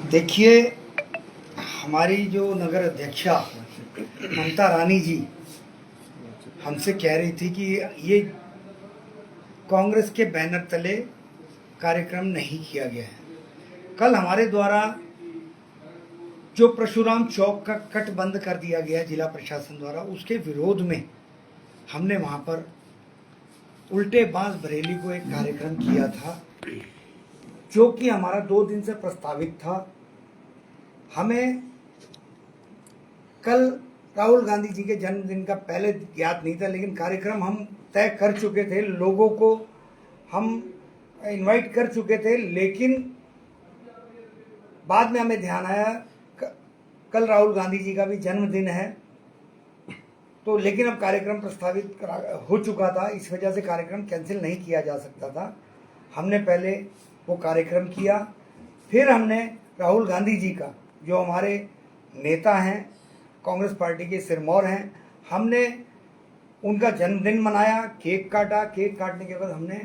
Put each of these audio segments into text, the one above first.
देखिए, हमारी जो नगर अध्यक्षा ममता रानी जी हमसे कह रही थी कि ये कांग्रेस के बैनर तले कार्यक्रम नहीं किया गया है। कल हमारे द्वारा जो परशुराम चौक का कट बंद कर दिया गया जिला प्रशासन द्वारा, उसके विरोध में हमने वहां पर उल्टे बांस बरेली को एक कार्यक्रम किया था, जो कि हमारा 2 दिन से प्रस्तावित था। हमें कल राहुल गांधी जी के जन्मदिन का पहले ज्ञात नहीं था, लेकिन कार्यक्रम हम तय कर चुके थे, लोगों को हम इनवाइट कर चुके थे। लेकिन बाद में हमें ध्यान आया कल राहुल गांधी जी का भी जन्मदिन है, तो लेकिन अब कार्यक्रम प्रस्तावित हो चुका था, इस वजह से कार्यक्रम कैंसिल नहीं किया जा सकता था। हमने पहले वो कार्यक्रम किया, फिर हमने राहुल गांधी जी का, जो हमारे नेता हैं, कांग्रेस पार्टी के सिरमौर हैं, हमने उनका जन्मदिन मनाया, केक काटा। केक काटने के बाद हमने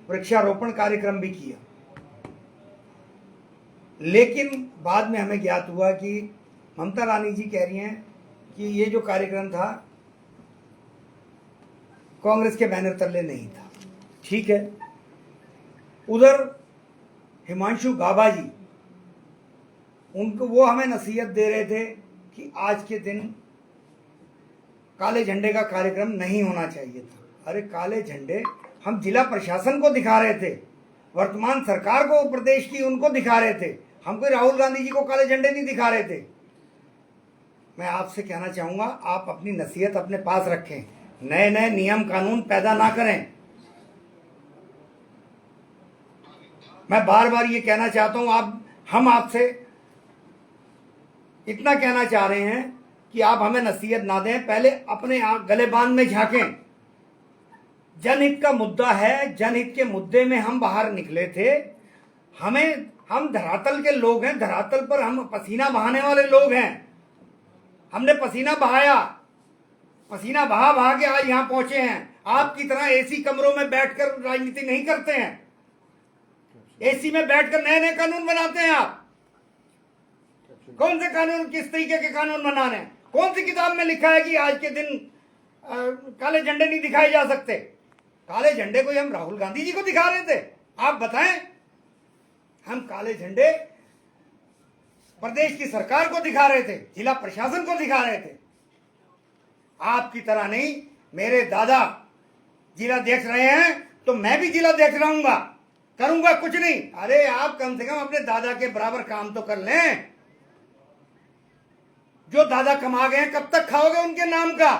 वृक्षारोपण कार्यक्रम भी किया। लेकिन बाद में हमें ज्ञात हुआ कि ममता रानी जी कह रही हैं कि ये जो कार्यक्रम था कांग्रेस के बैनर तले नहीं था। ठीक है, उधर हिमांशु गाबा जी, उनको वो हमें नसीहत दे रहे थे कि आज के दिन काले झंडे का कार्यक्रम नहीं होना चाहिए था। अरे काले झंडे हम जिला प्रशासन को दिखा रहे थे, वर्तमान सरकार को, प्रदेश की, उनको दिखा रहे थे। हम कोई राहुल गांधी जी को काले झंडे नहीं दिखा रहे थे। मैं आपसे कहना चाहूंगा, आप अपनी नसीहत अपने पास रखें, नए नए नियम कानून पैदा ना करें। मैं बार बार ये कहना चाहता हूं, हम आपसे इतना कहना चाह रहे हैं कि आप हमें नसीहत ना दें, पहले अपने गले बांध में झांकें। जनहित का मुद्दा है, जनहित के मुद्दे में हम बाहर निकले थे। हम धरातल के लोग हैं, धरातल पर हम पसीना बहाने वाले लोग हैं। हमने पसीना बहाया, पसीना बहा बहा के आज यहां पहुंचे हैं। आपकी तरह एसी कमरों में बैठकर राजनीति नहीं करते हैं। एसी में बैठकर नए नए कानून बनाते हैं आप। कौन से कानून, किस तरीके के कानून बना रहे हैं? कौन सी किताब में लिखा है कि आज के दिन काले झंडे नहीं दिखाए जा सकते? काले झंडे को हम राहुल गांधी जी को दिखा रहे थे? आप बताएं। हम काले झंडे प्रदेश की सरकार को दिखा रहे थे, जिला प्रशासन को दिखा रहे थे। आपकी तरह नहीं। मेरे दादा जिलाध्यक्ष रहे हैं तो मैं भी जिलाध्यक्ष रहूंगा, करूंगा कुछ नहीं। अरे आप कम से कम अपने दादा के बराबर काम तो कर लें। जो दादा कमा गए हैं, कब तक खाओगे उनके नाम का?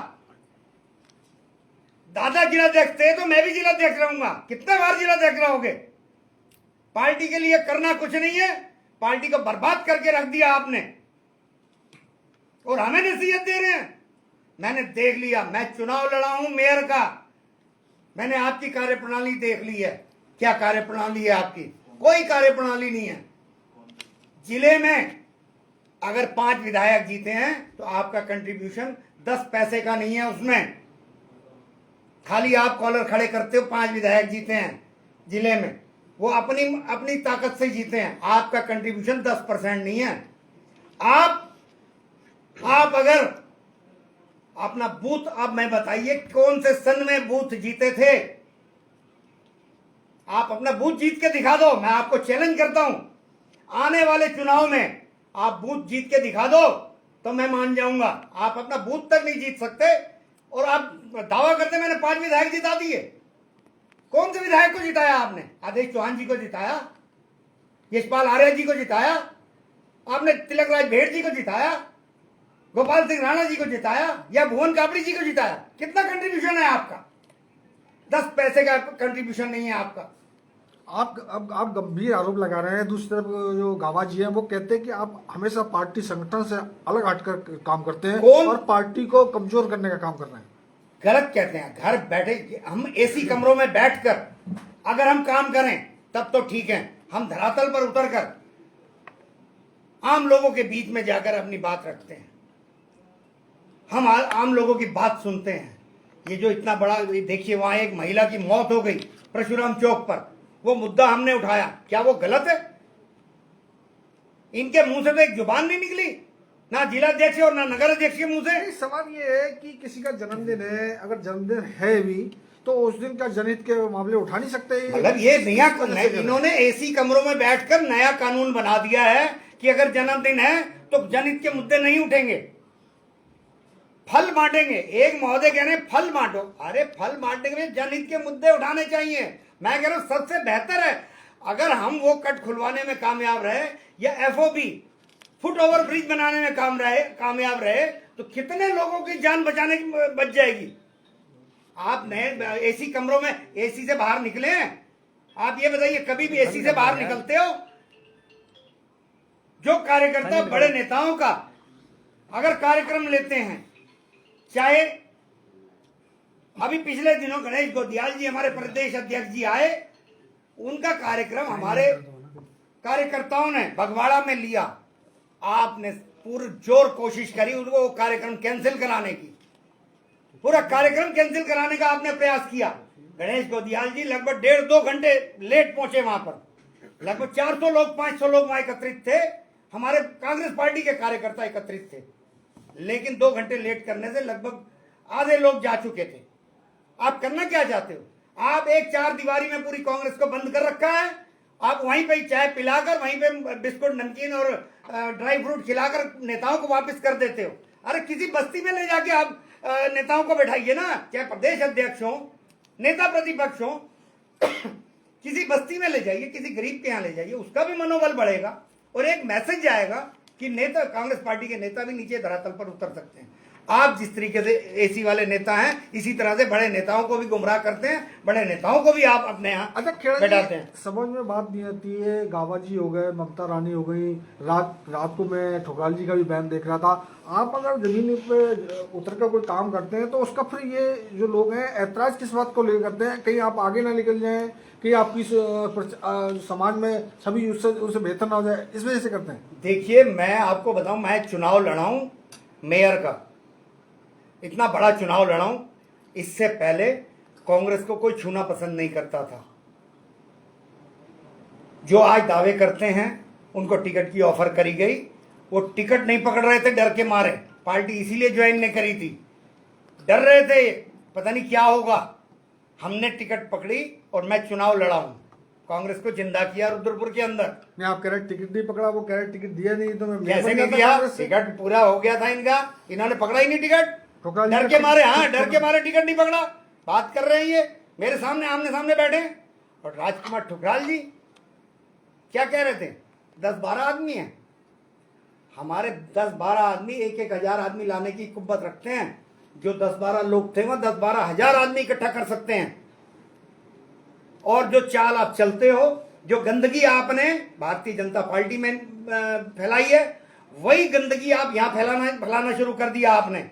दादा जिलाध्यक्ष थे तो मैं भी जिलाध्यक्ष रहूंगा। कितने बार जिलाध्यक्ष रहोगे? पार्टी के लिए करना कुछ नहीं है, पार्टी को बर्बाद करके रख दिया आपने, और हमें नसीहत दे रहे हैं। मैंने देख लिया, मैं चुनाव लड़ा हूं मेयर का, मैंने आपकी कार्यप्रणाली देख ली है। क्या कार्यप्रणाली है आपकी? कोई कार्यप्रणाली नहीं है। जिले में अगर 5 विधायक जीते हैं तो आपका कंट्रीब्यूशन 10 पैसे का नहीं है। उसमें खाली आप कॉलर खड़े करते हो। 5 विधायक जीते हैं जिले में, वो अपनी ताकत से जीते हैं। आपका कंट्रीब्यूशन 10% नहीं है। आप अगर अपना बूथ, अब मैं बताइए कौन से सन में बूथ जीते थे? आप अपना बूथ जीत के दिखा दो। मैं आपको चैलेंज करता हूं, आने वाले चुनाव में आप बूथ जीत के दिखा दो तो मैं मान जाऊंगा। आप अपना बूथ तक नहीं जीत सकते और आप दावा करते मैंने 5 विधायक जिता दिए। कौन से विधायक को जिताया आपने? आदेश चौहान जी को जिताया, यशपाल आर्य जी को जिताया, आपने तिलक राज भेड़ जी को जिताया, गोपाल सिंह राणा जी को जिताया, या भुवन कापड़ी जी को जिताया। कितना कंट्रीब्यूशन है आपका? 10 पैसे का कंट्रीब्यूशन नहीं है आपका। आप गंभीर आरोप लगा रहे हैं। दूसरी तरफ जो गावा जी हैं वो कहते हैं कि आप हमेशा पार्टी संगठन से अलग हटकर काम करते हैं और पार्टी को कमजोर करने का काम कर रहे हैं। गलत कहते हैं। घर बैठे हम एसी कमरों में बैठकर अगर हम काम करें तब तो ठीक है। हम धरातल पर उतरकर आम लोगों के बीच में जाकर अपनी बात रखते हैं। हम आम लोगों की बात सुनते हैं। ये जो इतना बड़ा, देखिए वहां एक महिला की मौत हो गई परशुराम चौक पर, वो मुद्दा हमने उठाया। क्या वो गलत है? इनके मुंह से तो एक जुबान नहीं निकली, ना जिलाध्यक्ष और ना नगर अध्यक्ष के मुंह से। सवाल ये है कि किसी का जन्मदिन है, अगर जन्मदिन है भी तो उस दिन का जनहित के मामले उठा नहीं सकते। मतलब ये नया, इन्होंने एसी कमरों में बैठकर नया कानून बना दिया है कि अगर जन्मदिन है तो जनहित के मुद्दे नहीं उठेंगे, फल बांटेंगे। एक महोदय कह रहे हैं फल बांटो, अरे फल बांटने के लिए जनहित के मुद्दे उठाने चाहिए। मैं कह रहा हूं सबसे बेहतर है अगर हम वो कट खुलवाने में कामयाब रहे या एफओबी फुट ओवर ब्रिज बनाने में कामयाब रहे तो कितने लोगों की जान बचाने की बच जाएगी। आप नए एसी कमरों में एसी से बाहर निकले हैं? आप ये बताइए कभी भी एसी से बाहर निकलते हो? जो कार्यकर्ता बड़े नेताओं का अगर कार्यक्रम लेते हैं, चाहे अभी पिछले दिनों गणेश गोदियाल जी हमारे प्रदेश अध्यक्ष जी आए, उनका कार्यक्रम हमारे कार्यकर्ताओं ने बगवाड़ा में लिया, आपने पूरी जोर कोशिश करी उनको कार्यक्रम कैंसिल कराने की, पूरा कार्यक्रम कैंसिल कराने का आपने प्रयास किया। गणेश गोदियाल जी लगभग 1.5-2 घंटे लेट पहुंचे वहां पर, लगभग 400 लोग 500 लोग वहां एकत्रित थे, हमारे कांग्रेस पार्टी के कार्यकर्ता एकत्रित थे, लेकिन 2 घंटे लेट करने से लगभग आधे लोग जा चुके थे। आप करना क्या चाहते हो? आप एक 4 दीवारी में पूरी कांग्रेस को बंद कर रखा है, आप वहीं पे चाय पिलाकर, वहीं पे बिस्कुट नमकीन और ड्राई फ्रूट खिलाकर नेताओं को वापस कर देते हो। अरे किसी बस्ती में ले जाके आप नेताओं को बैठाइए ना, चाहे प्रदेश अध्यक्ष हो, नेता प्रतिपक्ष हो, किसी बस्ती में ले जाइए, किसी गरीब के यहाँ ले जाइए, उसका भी मनोबल बढ़ेगा और एक मैसेज जाएगा कि नेता, कांग्रेस पार्टी के नेता भी नीचे धरातल पर उतर सकते हैं। आप जिस तरीके से एसी वाले नेता हैं, इसी तरह से बड़े नेताओं को भी गुमराह करते हैं, बड़े नेताओं को भी आप अपने यहाँ बैठाते हैं। समझ में बात नहीं आती है, गावा जी हो गए, ममता रानी हो गई, रात को मैं ठुकराल जी का भी बयान देख रहा था। आप अगर जमीन पे उतर कर कोई काम करते हैं तो उसका फिर ये जो लोग हैं ऐतराज किस बात को लेकर करते हैं? कहीं आप आगे ना निकल जाएं, कहीं आपकी समाज में सभी उससे बेहतर ना हो जाए, इस वजह से करते हैं। देखिए मैं आपको बताऊं, मैं चुनाव लड़ा हूं मेयर का, इतना बड़ा चुनाव लड़ा हूं, इससे पहले कांग्रेस को कोई छूना पसंद नहीं करता था। जो आज दावे करते हैं उनको टिकट की ऑफर करी गई, वो टिकट नहीं पकड़ रहे थे डर के मारे, पार्टी इसीलिए ज्वाइन नहीं करी थी, डर रहे थे पता नहीं क्या होगा। हमने टिकट पकड़ी और मैं चुनाव लड़ा हूं, कांग्रेस को जिंदा किया रुद्रपुर के अंदर। नहीं, आप कह रहे टिकट नहीं पकड़ा, वो कह रहे टिकट दिया नहीं, तो मैं कैसे नहीं दिया? टिकट पूरा हो गया था इनका, इन्होंने पकड़ा ही नहीं टिकट, डर के मारे। हाँ, डर के मारे टिकट नहीं पकड़ा। बात कर रहे हैं ये मेरे सामने, आमने सामने बैठे। और राजकुमार ठुकराल जी क्या कह रहे थे? 10-12 आदमी हैं हमारे, 10-12 आदमी, 1-1 हजार आदमी लाने की कुव्वत रखते हैं। जो 10-12 लोग थे वह 10-12 हजार आदमी इकट्ठा कर सकते हैं। और जो चाल आप चलते हो, जो गंदगी आपने भारतीय जनता पार्टी में फैलाई है, वही गंदगी आप यहां फैलाना शुरू कर दिया आपने।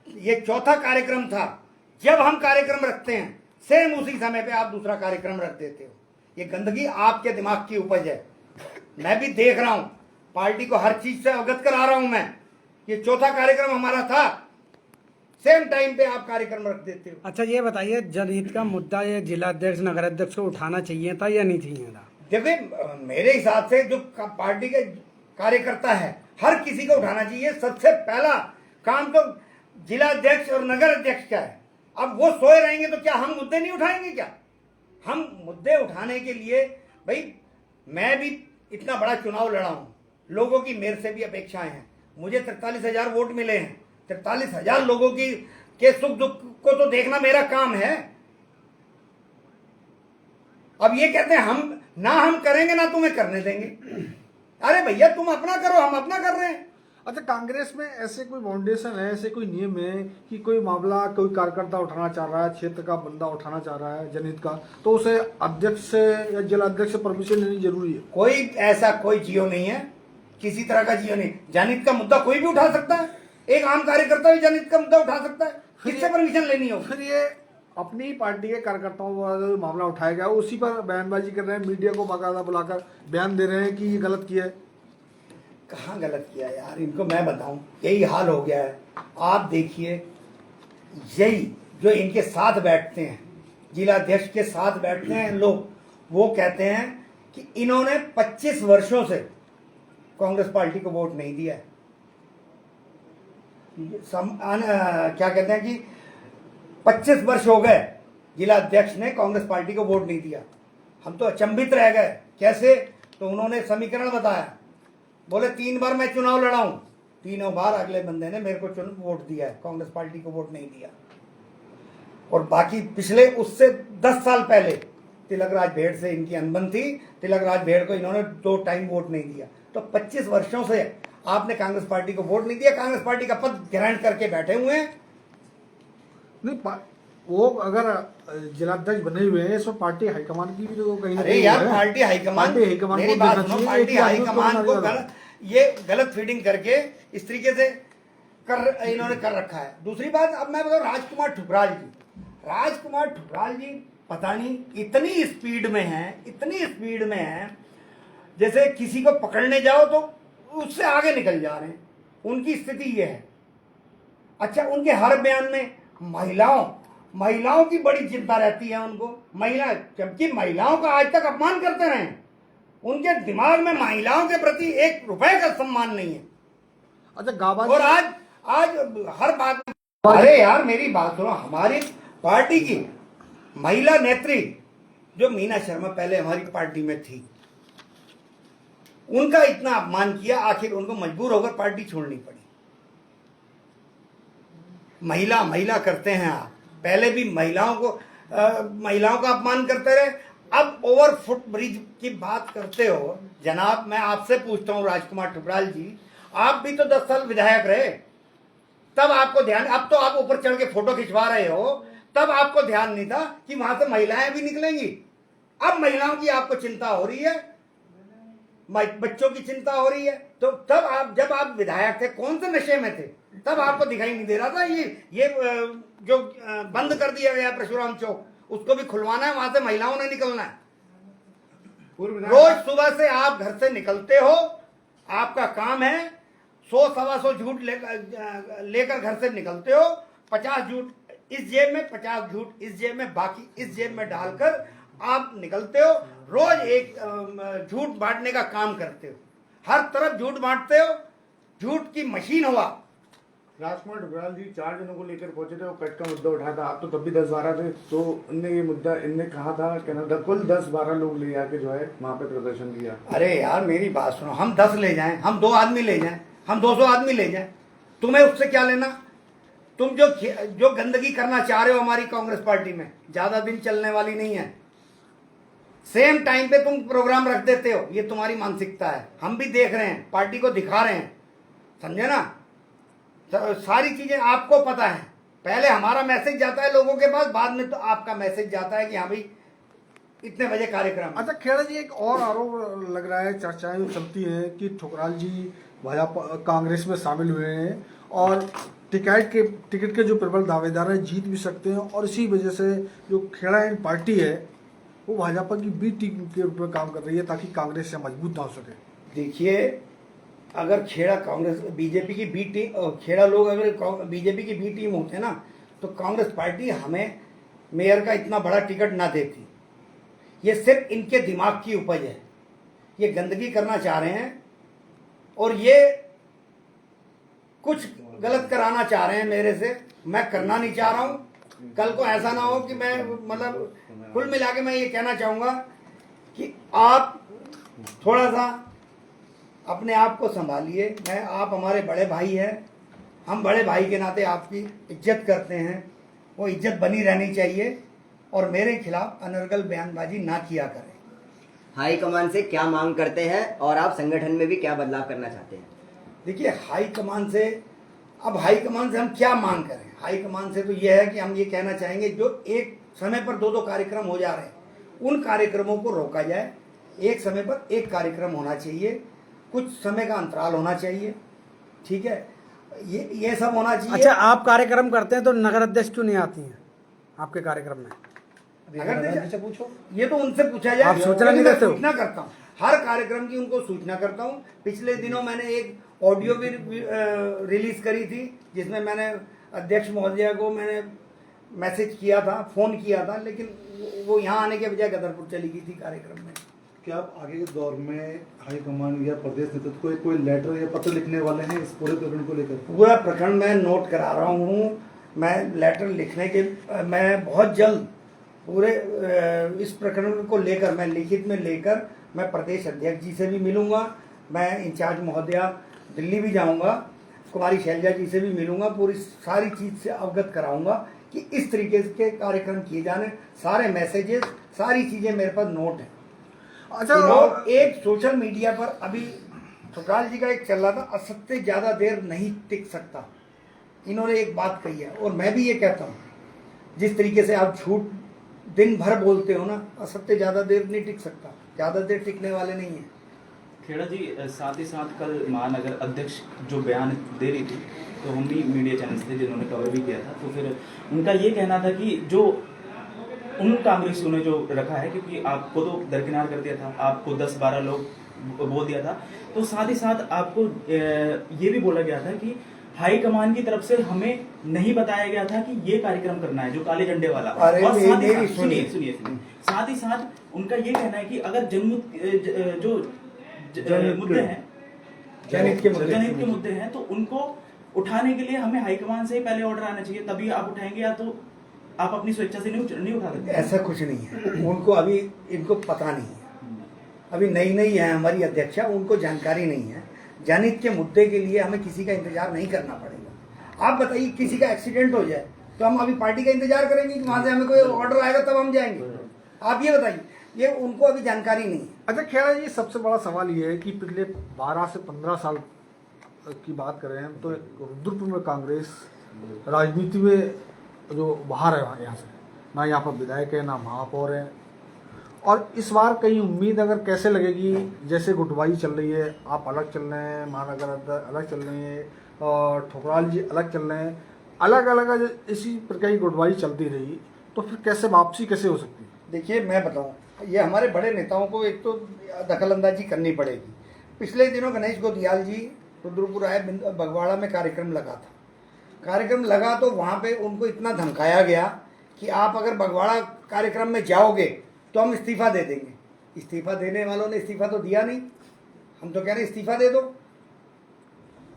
ये चौथा कार्यक्रम था। जब हम कार्यक्रम रखते हैं सेम उसी समय पे आप दूसरा कार्यक्रम रख देते हो। ये गंदगी आपके दिमाग की उपज है। मैं भी देख रहा हूं, पार्टी को हर चीज से अवगत करा रहा हूं मैं। ये चौथा कार्यक्रम हमारा था, सेम टाइम पे आप कार्यक्रम रख देते हो। अच्छा ये बताइए, जनहित का मुद्दा ये जिला अध्यक्ष नगर अध्यक्ष को उठाना चाहिए था या नहीं चाहिए था? देखिए मेरे हिसाब से जो पार्टी के कार्यकर्ता है हर किसी को उठाना चाहिए। सबसे पहला काम तो जिला अध्यक्ष और नगर अध्यक्ष का है। अब वो सोए रहेंगे तो क्या हम मुद्दे नहीं उठाएंगे? क्या हम मुद्दे उठाने के लिए, भाई मैं भी इतना बड़ा चुनाव लड़ा हूं, लोगों की मेरे से भी अपेक्षाएं हैं। मुझे 43,000 वोट मिले हैं, 43,000 लोगों की के सुख दुख को तो देखना मेरा काम है। अब ये कहते हैं हम करेंगे ना तुम्हें करने देंगे। अरे भैया तुम अपना करो, हम अपना कर रहे हैं। अच्छा, कांग्रेस में ऐसे कोई फाउंडेशन है, ऐसे कोई नियम है कि कोई मामला कोई कार्यकर्ता उठाना चाह रहा है, क्षेत्र का बंदा उठाना चाह रहा है जनहित का, तो उसे अध्यक्ष से या जिला अध्यक्ष से परमिशन लेनी जरूरी है? कोई ऐसा कोई जियो नहीं है, किसी तरह का जियो नहीं। जनहित का मुद्दा कोई भी उठा सकता है, एक आम कार्यकर्ता भी जनहित का मुद्दा उठा सकता है। किससे परमिशन लेनी हो? फिर ये अपनी ही पार्टी के कार्यकर्ताओं द्वारा जो मामला उठाया गया उसी पर बयानबाजी कर रहे हैं, मीडिया को बाकायदा बुलाकर बयान दे रहे हैं कि ये गलत किया है। कहाँ गलत किया यार, इनको मैं बताऊं, यही हाल हो गया है। आप देखिए, यही जो इनके साथ बैठते हैं, जिला अध्यक्ष के साथ बैठते हैं लोग, वो कहते हैं कि इन्होंने 25 वर्षों से कांग्रेस पार्टी को वोट नहीं दिया है। क्या कहते हैं कि 25 वर्ष हो गए जिला अध्यक्ष ने कांग्रेस पार्टी को वोट नहीं दिया। हम तो अचंभित रह गए, कैसे? तो उन्होंने समीकरण बताया, बोले 3 बार मैं चुनाव लड़ा हूं, तीनों बार अगले बंदे ने मेरे को वोट दिया है, कांग्रेस पार्टी को वोट नहीं दिया। और बाकी पिछले उससे 10 साल पहले तिलकराज भेड़ से इनकी अनबन थी, तिलकराज भेड़ को इन्होंने 2 टाइम वोट नहीं दिया। तो 25 वर्षों से आपने कांग्रेस पार्टी को वोट नहीं दिया, कांग्रेस पार्टी का पद ग्रहण करके बैठे हुए हैं। नहीं, वो अगर जिलाध्यक्ष बने हुए हैं, इसमें पार्टी हाईकमान की भी तो कहीं ना अरे कहीं यार, है। पार्टी हाईकमान मेरी बात सुनो, पार्टी हाईकमान को ये गलत फीडिंग करके इस तरीके से इन्होंने कर रखा है। दूसरी बात, अब मैं बताऊं राजकुमार ठुकराल जी पता नहीं इतनी स्पीड में है, जैसे किसी को पकड़ने जाओ तो उससे आगे निकल जा रहे हैं, उनकी स्थिति ये है। अच्छा, उनके हर बयान में महिलाओं की बड़ी चिंता रहती है उनको, जबकि महिलाओं का आज तक अपमान करते रहे, उनके दिमाग में महिलाओं के प्रति 1 रुपए का सम्मान नहीं है। अच्छा, गाबा और आज हर बात, अरे यार मेरी बात सुनो, हमारी पार्टी की महिला नेत्री जो मीना शर्मा पहले हमारी पार्टी में थी, उनका इतना अपमान किया, आखिर उनको मजबूर होकर पार्टी छोड़नी पड़ी। महिला करते हैं आप, पहले भी महिलाओं का अपमान करते रहे, अब ओवर फुट ब्रिज की बात करते हो। जनाब, मैं आपसे पूछता हूं राजकुमार ठुकराल जी, आप भी तो 10 साल विधायक रहे, तब आपको ध्यान, अब तो आप ऊपर चढ़ के फोटो खिंचवा रहे हो, तब आपको ध्यान नहीं था कि वहां से महिलाएं भी निकलेंगी। अब महिलाओं की आपको चिंता हो रही है, बच्चों की चिंता हो रही है। तो तब जब आप विधायक थे, कौन से नशे में थे? तब आपको दिखाई नहीं दे रहा था ये जो बंद कर दिया गया परशुराम चौक, उसको भी खुलवाना है, वहां से महिलाओं ने निकलना है। रोज सुबह से आप घर से निकलते हो, आपका काम है 100-125 झूठ लेकर घर से निकलते हो, 50 झूठ इस जेब में, 50 झूठ इस जेब में, बाकी इस जेब में डालकर आप निकलते हो। रोज एक झूठ बांटने का काम करते हो, हर तरफ झूठ बांटते हो, झूठ की मशीन हो आप। राजकुमार ठुकराल जी 4 जनों को लेकर पहुंचे थे, वो कट का मुद्दा उठाया था, आप तो तब भी 10-12 थे, तो उनने ये मुद्दा इनने कहा था कि कुल 10-12 लोग ले आके जो है वहां पे प्रदर्शन किया। अरे यार मेरी बात सुनो, हम 10 ले जाएं, हम 2 आदमी ले जाएं, हम 200 आदमी ले जाएं, तुम्हें उससे क्या लेना? तुम जो गंदगी करना चाह रहे हो हमारी कांग्रेस पार्टी में, ज्यादा दिन चलने वाली नहीं है। सेम टाइम पे तुम प्रोग्राम रख देते हो, ये तुम्हारी मानसिकता है, हम भी देख रहे हैं, पार्टी को दिखा रहे हैं, समझे ना? तो सारी चीजें आपको पता है, पहले हमारा मैसेज जाता है लोगों के पास, बाद में तो आपका मैसेज जाता है कि हाँ भाई इतने बजे कार्यक्रम। अच्छा खेड़ा जी, एक और आरोप लग रहा है, चर्चाएं चलती हैं कि ठुकराल जी भाजपा कांग्रेस में शामिल हुए हैं और टिकट के जो प्रबल दावेदार हैं जीत भी सकते हैं, और इसी वजह से जो खेड़ा एंड पार्टी है वो भाजपा की बी टीम के रूप में काम कर रही है ताकि कांग्रेस से मजबूत ना हो सके। देखिए, अगर खेड़ा कांग्रेस बीजेपी की बी टीम, खेड़ा लोग अगर बीजेपी की बी टीम होते ना, तो कांग्रेस पार्टी हमें मेयर का इतना बड़ा टिकट ना देती। ये सिर्फ इनके दिमाग की उपज है, ये गंदगी करना चाह रहे हैं और ये कुछ गलत कराना चाह रहे हैं मेरे से, मैं करना नहीं चाह रहा हूँ। कल को ऐसा ना हो कि मैं, मतलब कुल मिला के मैं ये कहना चाहूँगा कि आप थोड़ा सा अपने आप को संभालिए। आप हमारे बड़े भाई हैं, हम बड़े भाई के नाते आपकी इज्जत करते हैं, वो इज्जत बनी रहनी चाहिए, और मेरे खिलाफ अनर्गल बयानबाजी ना किया करें। हाईकमान से क्या मांग करते हैं और आप संगठन में भी क्या बदलाव करना चाहते हैं? देखिए, हाईकमान से हम क्या मांग करें? हाईकमान से तो यह है कि हम ये कहना चाहेंगे, जो एक समय पर 2-2 कार्यक्रम हो जा रहे हैं, उन कार्यक्रमों को रोका जाए। एक समय पर एक कार्यक्रम होना चाहिए, कुछ समय का अंतराल होना चाहिए, ठीक है, ये सब होना चाहिए। अच्छा, आप कार्यक्रम करते हैं तो नगर अध्यक्ष क्यों नहीं आती हैं आपके कार्यक्रम में? नगर अध्यक्ष से पूछो, ये तो उनसे पूछा जाए। आप सूचना नहीं देते हो? सूचना करता हूँ, हर कार्यक्रम की उनको सूचना करता हूँ। पिछले दिनों मैंने एक ऑडियो भी रिलीज करी थी, जिसमें मैंने अध्यक्ष महोदय को मैंने मैसेज किया था, फोन किया था, लेकिन वो यहाँ आने के बजाय गदरपुर चली गई थी कार्यक्रम में। क्या आप आगे के दौर में हाईकमान या प्रदेश नेतृत्व को कोई लेटर या पत्र लिखने वाले हैं इस पूरे प्रकरण को लेकर? पूरा प्रकरण मैं नोट करा रहा हूँ। मैं लेटर लिखने के मैं बहुत जल्द पूरे इस प्रकरण को लेकर मैं लिखित में लेकर मैं प्रदेश अध्यक्ष जी से भी मिलूंगा, मैं इंचार्ज महोदया दिल्ली भी जाऊंगा, कुमारी शैलजा जी से भी मिलूंगा, पूरी सारी चीज़ से अवगत कराऊंगा कि इस तरीके के कार्यक्रम किए जाने, सारे मैसेजेस सारी चीज़ें मेरे पास नोट हैं। अच्छा, और एक सोशल मीडिया पर अभी ठुकराल जी का एक चल रहा था, असत्य ज़्यादा देर नहीं टिक सकता, इन्होंने एक बात कही है और मैं भी ये कहता हूँ, जिस तरीके से आप झूठ दिन भर बोलते हो ना, असत्य ज़्यादा देर नहीं टिक सकता, ज़्यादा देर टिकने वाले नहीं हैं। खेड़ा जी, साथ ही साथ कल महानगर अध्यक्ष जो बयान दे रही थी, तो हम भी मीडिया चैनल्स थे जिन्होंने कवर भी किया था, तो फिर उनका ये कहना था कि जो उन कांग्रेसियों ने जो रखा है, क्योंकि आपको तो दरकिनार कर दिया था, आपको 10-12 लोग बोल दिया था, तो साथ ही साथ आपको ये भी बोला गया था कि हाईकमान की तरफ से हमें नहीं बताया गया था कि ये कार्यक्रम करना है जो काले झंडे वाला। और सुनिए, साथ ही साथ उनका ये कहना है कि अगर जो मुद्दे हैं, जनहित के मुद्दे हैं, तो उनको उठाने के लिए हमें हाईकमान से ही पहले ऑर्डर आना चाहिए, तभी आप उठाएंगे, या तो आप अपनी स्वेच्छा से नहीं उठा सकते। ऐसा कुछ नहीं है, उनको अभी इनको पता नहीं है, अभी नई है हमारी अध्यक्षा, उनको जानकारी नहीं है। जनहित के मुद्दे के लिए हमें किसी का इंतजार नहीं करना पड़ेगा। आप बताइए, किसी का एक्सीडेंट हो जाए तो हम अभी पार्टी का इंतजार करेंगे कि वहां से हमें कोई ऑर्डर आएगा तब हम जाएंगे? आप ये बताइए, ये उनको अभी जानकारी नहीं है। अच्छा खेड़ा जी, सबसे बड़ा सवाल ये है कि पिछले 12 से 15 साल की बात करें हम तो रुद्रपुर में कांग्रेस राजनीति में जो बाहर है, यहाँ से ना यहाँ पर विधायक है ना महापौर है, और इस बार कई उम्मीद अगर कैसे लगेगी, जैसे गुटबाजी चल रही है, आप अलग चल रहे हैं, महानगर अध्यक्ष अलग चल रही है और ठुकराल जी अलग चल रहे हैं, अलग अलग इसी प्रकार की गुटबाजी चलती रही तो फिर कैसे वापसी कैसे हो सकती है? देखिए मैं बताऊं, ये हमारे बड़े नेताओं को एक तो दखलंदाजी करनी पड़ेगी। पिछले दिनों गणेश गोदियाल जी रुद्रपुर आए, बगवाड़ा में कार्यक्रम लगा तो वहाँ पे उनको इतना धमकाया गया कि आप अगर बगवाड़ा कार्यक्रम में जाओगे तो हम इस्तीफा दे देंगे। इस्तीफा देने वालों ने इस्तीफा तो दिया नहीं, हम तो कह रहे हैं इस्तीफा दे दो,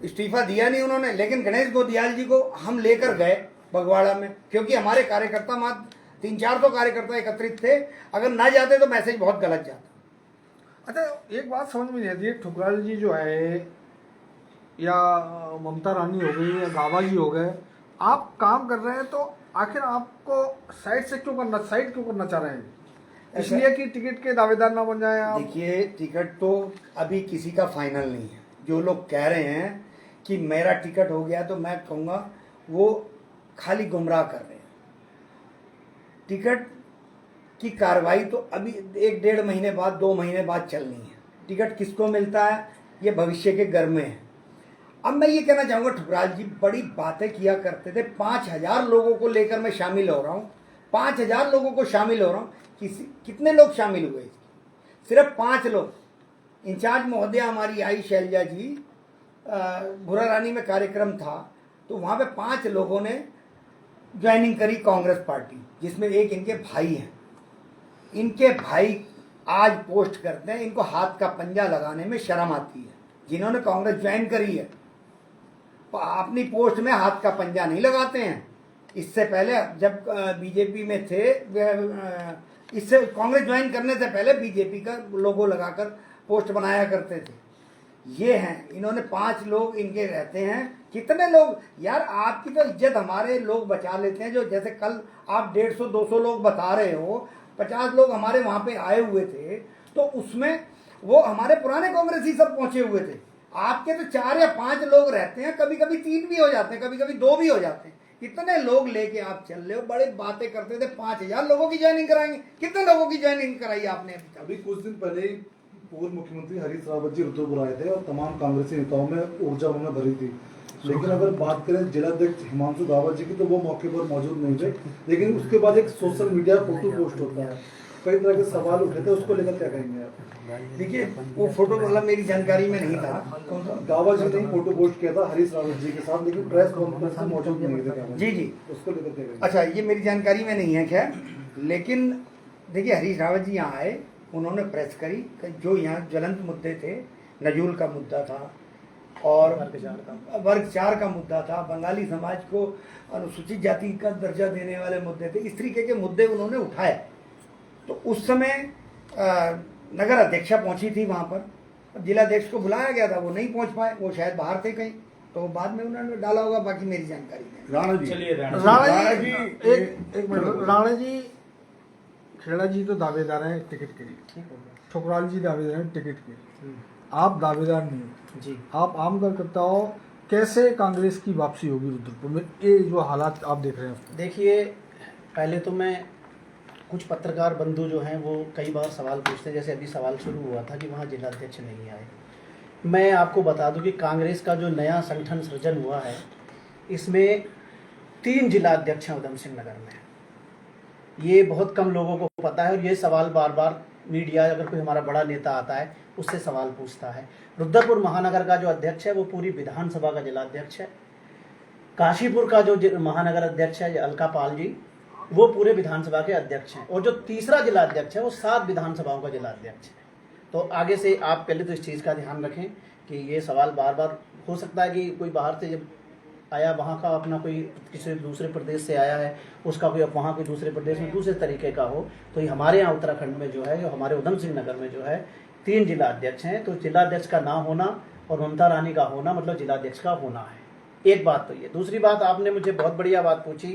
इस्तीफा दिया नहीं उन्होंने। लेकिन गणेश गोदियाल जी को हम लेकर गए बगवाड़ा में, क्योंकि हमारे कार्यकर्ता मात्र 300-400 कार्यकर्ता एकत्रित थे, अगर ना जाते तो मैसेज बहुत गलत जाता। अच्छा एक बात समझ में नहीं आती है, ठुकराल जी जो है या ममता रानी हो गई या गाबा जी हो गए, आप काम कर रहे हैं तो आखिर आपको साइड क्यों करना चाह रहे हैं? इसलिए कि टिकट के दावेदार ना बन जाए आप? देखिए, टिकट तो अभी किसी का फाइनल नहीं है। जो लोग कह रहे हैं कि मेरा टिकट हो गया, तो मैं कहूँगा वो खाली गुमराह कर रहे हैं। टिकट की कार्रवाई तो अभी 1-1.5 महीने बाद 2 महीने बाद चलनी है। टिकट किसको मिलता है ये भविष्य के घर में है। अब मैं ये कहना चाहूँगा, ठुकराल जी बड़ी बातें किया करते थे, 5000 लोगों को लेकर मैं शामिल हो रहा हूँ, 5000 लोगों को शामिल हो रहा हूँ। कितने लोग शामिल हुए? सिर्फ 5 लोग। इंचार्ज महोदया हमारी आई शैलजा जी, भुरा रानी में कार्यक्रम था तो वहाँ पे 5 लोगों ने ज्वाइनिंग करी कांग्रेस पार्टी, जिसमें एक इनके भाई हैं। इनके भाई आज पोस्ट करते हैं, इनको हाथ का पंजा लगाने में शर्म आती है। जिन्होंने कांग्रेस ज्वाइन करी है अपनी पोस्ट में हाथ का पंजा नहीं लगाते हैं। इससे पहले जब बीजेपी में थे, इससे कांग्रेस ज्वाइन करने से पहले बीजेपी का लोगो लगाकर पोस्ट बनाया करते थे। ये हैं, इन्होंने 5 लोग इनके रहते हैं। कितने लोग यार, आपकी तो इज्जत हमारे लोग बचा लेते हैं। जो जैसे कल आप 150-200 लोग बता रहे हो, 50 लोग हमारे वहाँ पे आए हुए थे, तो उसमें वो हमारे पुराने कांग्रेसी सब पहुंचे हुए थे। आपके तो 4 या 5 लोग रहते हैं, कभी कभी 3 भी हो जाते हैं, कभी कभी 2 भी हो जाते हैं। इतने लोग लेके आप चल रहे हो, बड़े बातें करते थे 5000 लोगों की ज्वाइनिंग कराएंगे। कितने लोगों की ज्वाइनिंग कराई आपने? अभी कुछ दिन पहले ही पूर्व मुख्यमंत्री हरीश रावत जी रुद्रपुर आए थे और तमाम कांग्रेसी नेताओं में ऊर्जा उन्होंने भरी थी। लेकिन अगर बात करें जिलाध्यक्ष हिमांशु गाबा जी की, तो वो मौके पर मौजूद नहीं थे। लेकिन उसके बाद एक सोशल मीडिया फोटो पोस्ट होता है, कई तरह के सवाल उठे थे, उसको लेकर क्या कहेंगे आप? देखिए, वो फोटो वाला मेरी जानकारी में नहीं था। गाबा जी ने फोटो पोस्ट किया था हरीश रावत जी के साथ, लेकिन प्रेस कॉन्फ्रेंस में मौजूद नहीं थे। जी, उसको लेकर क्या कहेंगे? अच्छा, ये मेरी जानकारी में नहीं है। खैर, लेकिन देखिए, हरीश रावत जी यहाँ आए, उन्होंने प्रेस करी कि जो यहाँ ज्वलंत मुद्दे थे, नजूल का मुद्दा था और वर्ग 4 का मुद्दा था, बंगाली समाज को अनुसूचित जाति का दर्जा देने वाले मुद्दे थे, इस तरीके के मुद्दे उन्होंने उठाए। तो उस समय नगर अध्यक्षा पहुंची थी वहां पर, जिलाध्यक्ष को बुलाया गया था, वो नहीं पहुंच पाए, वो शायद बाहर थे कहीं, तो बाद में उन्होंने डाला होगा, बाकी मेरी जानकारी नहीं। राणा जी, चलिए राणा जी एक मिनट, राणा जी, खेड़ा जी तो दावेदार हैं टिकट के लिए, ठुकराल जी दावेदार हैं टिकट के, आप दावेदार नहीं हो जी। आप आम कार्यकर्ता हो, कैसे कांग्रेस की वापसी होगी रुद्रपुर में, ये जो हालात आप देख रहे हैं? देखिए, पहले तो मैं कुछ पत्रकार बंधु जो हैं वो कई बार सवाल पूछते हैं, जैसे अभी सवाल शुरू हुआ था कि वहाँ जिलाध्यक्ष नहीं आए। मैं आपको बता दूं कि कांग्रेस का जो नया संगठन सृजन हुआ है, इसमें 3 जिलाध्यक्ष हैं उधम सिंह नगर में। ये बहुत कम लोगों को पता है और ये सवाल बार बार मीडिया, अगर कोई हमारा बड़ा नेता आता है उससे सवाल पूछता है। रुद्रपुर महानगर का जो अध्यक्ष है वो पूरी विधानसभा का जिलाध्यक्ष है। काशीपुर का जो महानगर अध्यक्ष है अलका पाल जी, वो पूरे विधानसभा के अध्यक्ष हैं, और जो तीसरा जिलाध्यक्ष है वो 7 विधानसभाओं का जिलाध्यक्ष है। तो आगे से आप पहले तो इस चीज़ का ध्यान रखें कि ये सवाल बार बार हो सकता है कि कोई बाहर से जब आया, वहाँ का अपना कोई किसी दूसरे प्रदेश से आया है, उसका कोई वहाँ कोई दूसरे प्रदेश में दूसरे तरीके का हो, तो ये हमारे यहाँ उत्तराखंड में जो है, जो हमारे उधम सिंह नगर में जो है 3 जिलाध्यक्ष हैं। तो जिलाध्यक्ष का ना होना और ममता रानी का होना मतलब जिलाध्यक्ष का होना है। एक बात तो ये। दूसरी बात, आपने मुझे बहुत बढ़िया बात पूछी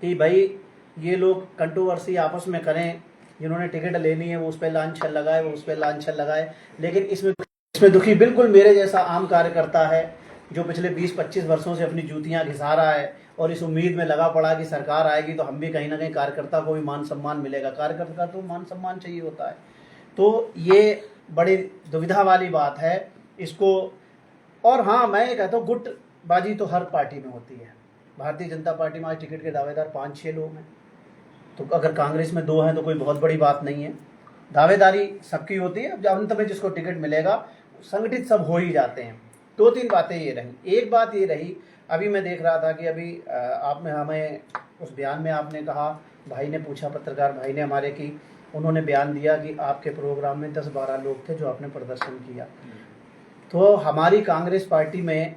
कि भाई ये लोग कंट्रोवर्सी आपस में करें, जिन्होंने टिकट लेनी है वो उस पर लांछन लगाए, वो उस पर लांछन लगाए, लेकिन इसमें दुखी बिल्कुल मेरे जैसा आम कार्यकर्ता है जो पिछले 20-25 वर्षों से अपनी जूतियां घिसा रहा है और इस उम्मीद में लगा पड़ा कि सरकार आएगी तो हम भी कहीं ना कहीं कार्यकर्ता को भी मान सम्मान मिलेगा। कार्यकर्ता का तो मान सम्मान चाहिए होता है। तो ये बड़ी दुविधा वाली बात है इसको। और हाँ, मैं ये कहता हूँ गुटबाजी तो हर पार्टी में होती है। भारतीय जनता पार्टी में आज टिकट के दावेदार 5-6 लोग हैं, तो अगर कांग्रेस में 2 हैं तो कोई बहुत बड़ी बात नहीं है। दावेदारी सबकी होती है, अब अंत में जिसको टिकट मिलेगा, संगठित सब हो ही जाते हैं। 2-3 बातें ये रही। एक बात ये रही, अभी मैं देख रहा था कि अभी आपने हमें उस बयान में आपने कहा, भाई ने पूछा, पत्रकार भाई ने हमारे की, उन्होंने बयान दिया कि आपके प्रोग्राम में 10-12 लोग थे जो आपने प्रदर्शन किया। तो हमारी कांग्रेस पार्टी में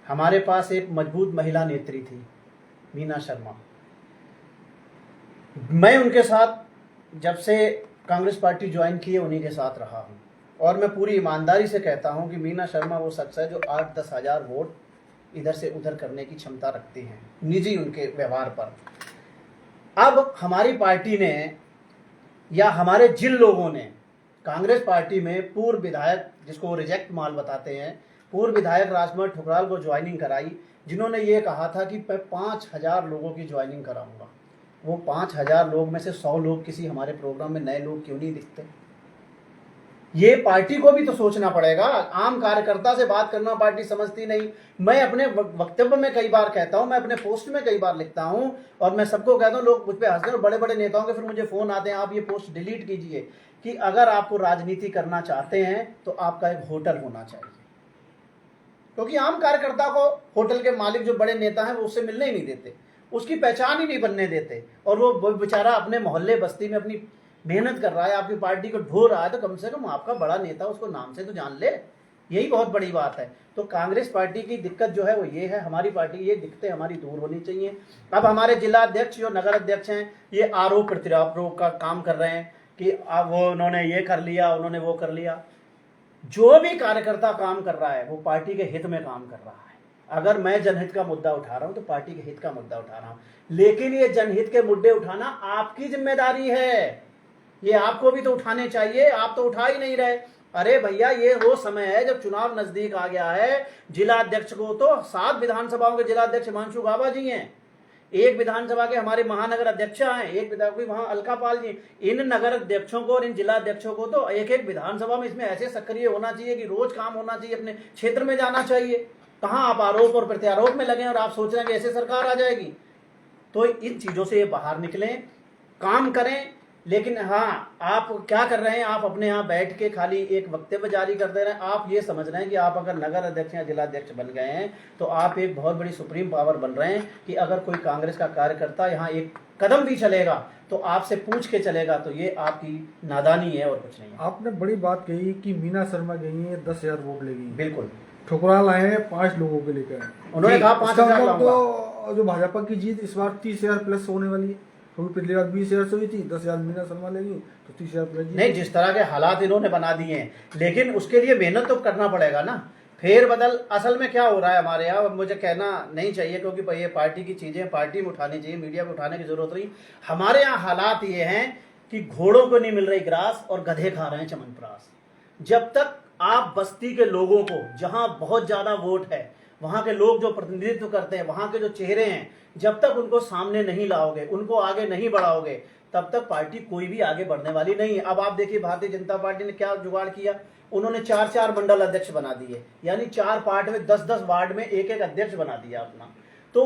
हमारे पास एक मजबूत महिला नेत्री थी, मीना शर्मा। मैं उनके साथ जब से कांग्रेस पार्टी ज्वाइन की है उन्हीं के साथ रहा हूँ, और मैं पूरी ईमानदारी से कहता हूँ कि मीना शर्मा वो शख्स है जो 8-10 हज़ार वोट इधर से उधर करने की क्षमता रखती हैं, निजी उनके व्यवहार पर। अब हमारी पार्टी ने या हमारे जिन लोगों ने कांग्रेस पार्टी में पूर्व विधायक, जिसको वो रिजेक्ट माल बताते हैं, पूर्व विधायक राजकुमार ठुकराल को ज्वाइनिंग कराई, जिन्होंने ये कहा था कि मैं 5,000 लोगों की ज्वाइनिंग कराऊंगा। वो 5,000 लोग में से 100 लोग किसी हमारे प्रोग्राम में नए लोग क्यों नहीं दिखते? ये पार्टी को भी तो सोचना पड़ेगा। आम कार्यकर्ता से बात करना पार्टी समझती नहीं। मैं अपने वक्तव्य में कई बार कहता हूं, मैं अपने पोस्ट में कई बार लिखता हूं, और मैं सबको कहता हूं, लोग मुझ पर हंसते हैं, बड़े बड़े नेताओं के फिर मुझे फोन आते हैं, आप ये पोस्ट डिलीट कीजिए, कि अगर आपको राजनीति करना चाहते हैं तो आपका एक होटल होना चाहिए। क्योंकि आम कार्यकर्ता को होटल के मालिक जो बड़े नेता हैं वो उससे मिलने ही नहीं देते, उसकी पहचान ही नहीं बनने देते, और वो बेचारा अपने मोहल्ले बस्ती में अपनी मेहनत कर रहा है, आपकी पार्टी को ढो रहा है, तो कम से कम आपका बड़ा नेता उसको नाम से तो जान ले। यही बहुत बड़ी बात है। तो कांग्रेस पार्टी की दिक्कत जो है वो ये है, हमारी पार्टी ये दिक्कतें हमारी दूर होनी चाहिए। अब हमारे जिला अध्यक्ष जो नगर अध्यक्ष हैं ये आरोप प्रत्यारोप का काम कर रहे हैं कि वो उन्होंने ये कर लिया, उन्होंने वो कर लिया। जो भी कार्यकर्ता काम कर रहा है वो पार्टी के हित में काम कर रहा है। अगर मैं जनहित का मुद्दा उठा रहा हूं तो पार्टी के हित का मुद्दा उठा रहा हूं, लेकिन ये जनहित के मुद्दे उठाना आपकी जिम्मेदारी है, ये आपको भी तो उठाने चाहिए। आप तो उठा ही नहीं रहे। अरे भैया, ये वो समय है जब चुनाव नजदीक आ गया है। जिला अध्यक्ष को तो 7 विधानसभाओं के जिला अध्यक्ष हिमांशु गाबा जी हैं, एक विधानसभा के हमारे महानगर अध्यक्ष हैं, एक विधायक वहां अलका पाल जी। इन नगर अध्यक्षों को और इन जिला अध्यक्षों को तो एक एक विधानसभा में इसमें ऐसे सक्रिय होना चाहिए कि रोज काम होना चाहिए, अपने क्षेत्र में जाना चाहिए। कहां आप आरोप और प्रत्यारोप में लगे और आप सोच रहे हैं कि ऐसे सरकार आ जाएगी? तो इन चीजों से बाहर निकलें, काम करें। लेकिन हाँ, आप क्या कर रहे हैं, आप अपने यहाँ बैठ के खाली एक वक्तव्य जारी कर दे रहे हैं। आप ये समझ रहे हैं कि आप अगर नगर अध्यक्ष या जिला अध्यक्ष बन गए हैं तो आप एक बहुत बड़ी सुप्रीम पावर बन रहे हैं कि अगर कोई कांग्रेस का कार्यकर्ता यहाँ एक कदम भी चलेगा तो आपसे पूछ के चलेगा, तो ये आपकी नादानी है और कुछ नहीं है। आपने बड़ी बात कही कि मीना शर्मा गई है 10,000 वोट लेगी, बिल्कुल, ठुकराल आए हैं 5 लोगों के लेकर। उन्होंने कहा 5,000 लाऊंगा। तो जो भाजपा की जीत इस बार 30,000 प्लस होने वाली है, क्योंकि पिछली बार 20,000 से हुई थी, 10,000 मीना शर्मा लेगी तो 30,000 प्लस जीत। नहीं, जिस तरह के हालात इन्होंने बना दिए हैं, लेकिन उसके लिए मेहनत तो करना पड़ेगा ना। फेर बदल असल में क्या हो रहा है हमारे यहाँ, मुझे कहना नहीं चाहिए क्योंकि ये पार्टी की चीजें पार्टी में उठानी चाहिए, मीडिया में उठाने की जरूरत नहीं। हमारे यहाँ हालात ये हैं कि घोड़ों को नहीं मिल रही ग्रास और गधे खा रहे हैं चमनप्रास। जब तक आप बस्ती के लोगों को, जहां बहुत ज्यादा वोट है, वहां के लोग जो प्रतिनिधित्व करते हैं, वहां के जो चेहरे हैं, जब तक उनको सामने नहीं लाओगे, उनको आगे नहीं बढ़ाओगे, तब तक पार्टी कोई भी आगे बढ़ने वाली नहीं है। अब आप देखिए भारतीय जनता पार्टी ने क्या जुगाड़ किया, उन्होंने 4-4 मंडल अध्यक्ष बना दिए, यानी 4 पार्ट में 10-10 वार्ड में एक अध्यक्ष बना दिया अपना। तो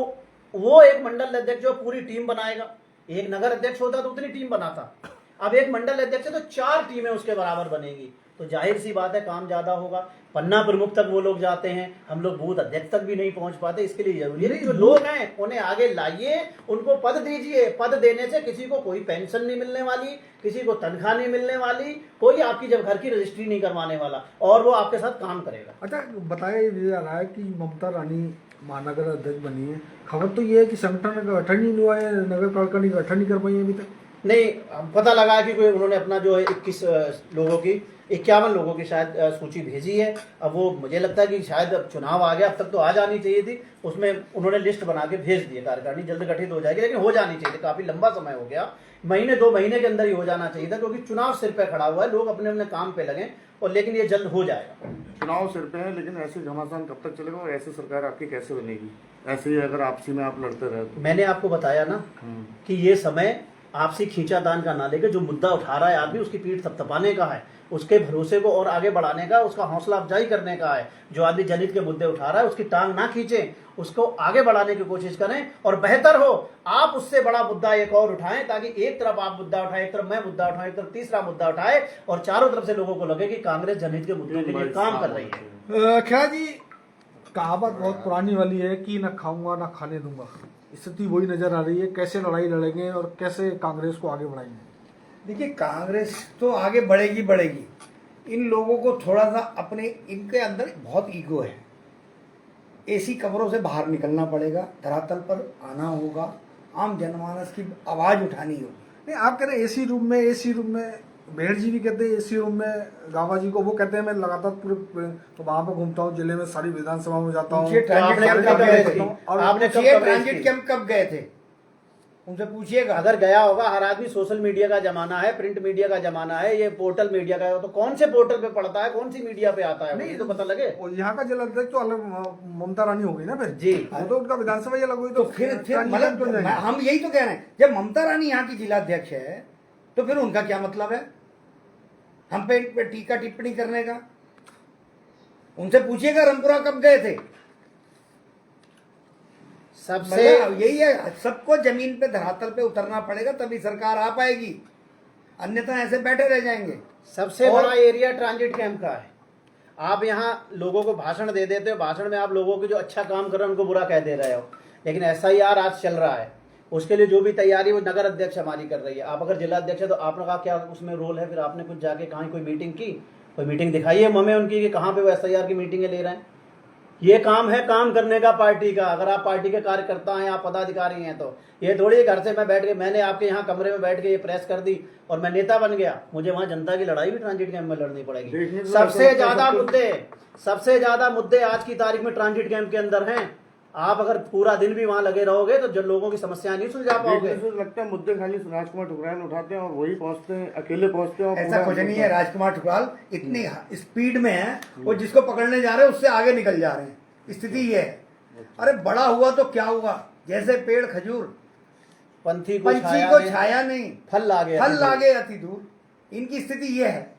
वो एक मंडल अध्यक्ष जो पूरी टीम बनाएगा, एक नगर अध्यक्ष होता तो उतनी टीम बनाता, अब एक मंडल अध्यक्ष है तो 4 टीमें उसके बराबर बनेगी, तो जाहिर सी बात है काम ज्यादा होगा। पन्ना प्रमुख तक वो लोग जाते हैं, हम लोग बूथ अध्यक्ष तक भी नहीं पहुंच पाते। इसके लिए जरूरी है जो लोग हैं उन्हें आगे लाइए, उनको पद दीजिए। पद देने से किसी को कोई पेंशन नहीं मिलने वाली, किसी को तनख्वाह नहीं मिलने वाली, कोई आपकी जब घर की रजिस्ट्री नहीं करवाने वाला, और वो आपके साथ काम करेगा। अच्छा, बताया जा रहा है कि ममता रानी महानगर अध्यक्ष बनी है, खबर तो ये है कि संगठन का गठन ही नहीं हुआ है, नगर पालिका ने गठन नहीं कर पाई अभी तक। नहीं, पता लगा है कि कोई उन्होंने अपना जो है 21 लोगों की 51 लोगों की शायद सूची भेजी है। अब वो मुझे लगता है कि शायद अब चुनाव आ गया, अब तक तो आ जानी चाहिए थी, उसमें उन्होंने लिस्ट बना के भेज दी है। कार्यकारिणी जल्द गठित हो जाएगी, लेकिन हो जानी चाहिए थी, काफी लंबा समय हो गया, महीने 2 महीने के अंदर ही हो जाना चाहिए था, क्योंकि चुनाव सिर पे खड़ा हुआ है, लोग अपने अपने काम पे लगे, और लेकिन ये जल्द हो जाएगा। चुनाव सिर पे है, लेकिन ऐसे घमासान कब तक चलेगा और ऐसी सरकार आपकी कैसे बनेगी? ऐसे ही अगर आपसी में आप लड़ते रहे तो। मैंने आपको बताया ना कि ये समय आपसी खींचातान का ना लेके जो मुद्दा उठा रहा है आदमी, उसकी पीठ थपथपाने का है, उसके भरोसे को और आगे बढ़ाने का, उसका हौसला अफजाई करने का है। जो आदमी जनहित के मुद्दे उठा रहा है उसकी टांग ना खींचे, उसको आगे बढ़ाने की कोशिश करें, और बेहतर हो आप उससे बड़ा मुद्दा एक और उठाएं, ताकि एक तरफ आप मुद्दा उठाएं, एक तरफ मैं मुद्दा उठाऊं, एक तरफ तीसरा मुद्दा उठाए, और चारों तरफ से लोगों को लगे कि कांग्रेस जनहित के मुद्दों के लिए काम कर रही है। खैरा जी, कहावत बहुत पुरानी वाली है कि न खाऊंगा न खाने दूंगा, स्थिति वही नजर आ रही है। कैसे लड़ाई लड़ेंगे और कैसे कांग्रेस को आगे बढ़ाएंगे? देखिए, कांग्रेस तो आगे बढ़ेगी बढ़ेगी। इन लोगों को थोड़ा सा अपने, इनके अंदर बहुत ईगो है, ऐसी कब्रों से बाहर निकलना पड़ेगा, धरातल पर आना होगा, आम जनमानस की आवाज उठानी होगी। नहीं, आप कह रहे हैं एसी रूम में बेहर जी भी कहते हैं एसी रूम में गावा जी को, वो कहते हैं मैं लगातार पूरे तो वहां पर घूमता हूँ, जिले में सारी विधानसभा में जाता हूँ। ट्रांजिट कैंप कब गए थे? उनसे पूछिएगा। अगर गया होगा, हर आदमी, सोशल मीडिया का जमाना है, प्रिंट मीडिया का जमाना है, ये पोर्टल मीडिया का है, तो कौन से पोर्टल पे पड़ता है, कौन सी मीडिया पे आता है, नहीं तो पता लगे। यहाँ का जिला अध्यक्ष तो अलग ममता रानी हो गई ना फिर जी, वो तो उनका विधानसभा अलग हुई, तो फिर मतलब हम यही तो कह रहे हैं, जब ममता रानी यहाँ की जिला अध्यक्ष है तो फिर उनका क्या मतलब है हम पे टीका टिप्पणी करने का? उनसे पूछिएगा रामपुरा कब गए थे। सबसे यही है, सबको जमीन पे धरातल पे उतरना पड़ेगा, तभी सरकार आ पाएगी, अन्यथा ऐसे बैठे रह जाएंगे। सबसे बड़ा एरिया ट्रांजिट कैंप का है। आप यहाँ लोगों को भाषण दे देते हो, भाषण में आप लोगों के जो अच्छा काम कर रहे हैं उनको बुरा कह दे रहे हो, लेकिन SIR आज चल रहा है, उसके लिए जो भी तैयारी वो नगर अध्यक्ष हमारी कर रही है। आप अगर जिला अध्यक्ष है तो आपने कहा क्या उसमें रोल है, फिर आपने कुछ जाके कहीं कोई मीटिंग की, कोई मीटिंग दिखाई है हमें उनकी कि कहाँ पे वो SIR की मीटिंगें ले रहे हैं। ये काम है काम करने का पार्टी का। अगर आप पार्टी के कार्यकर्ता हैं, आप पदाधिकारी हैं, तो ये थोड़ी घर से मैं बैठ के, मैंने आपके यहाँ कमरे में बैठ के ये प्रेस कर दी और मैं नेता बन गया, मुझे वहां जनता की लड़ाई भी ट्रांजिट कैंप में लड़नी पड़ेगी। सबसे ज्यादा मुद्दे आज की तारीख में ट्रांजिट कैंप के अंदर हैं। आप अगर पूरा दिन भी वहां लगे रहोगे तो जन लोगों की समस्याएं नहीं सुलझा पाओगे। लगता है मुद्दे खाली राजकुमार ठुकराल उठाते हैं और वही पहुंचते हैं, अकेले पहुंचते हैं। ऐसा कुछ नहीं है, राजकुमार ठुकराल इतनी स्पीड में है, वो जिसको पकड़ने जा रहे हैं उससे आगे निकल जा रहे हैं। स्थिति ये है। अरे बड़ा हुआ तो क्या हुआ, जैसे पेड़ खजूर, पंछी को छाया नहीं, फल लागे अति दूर। इनकी स्थिति ये है।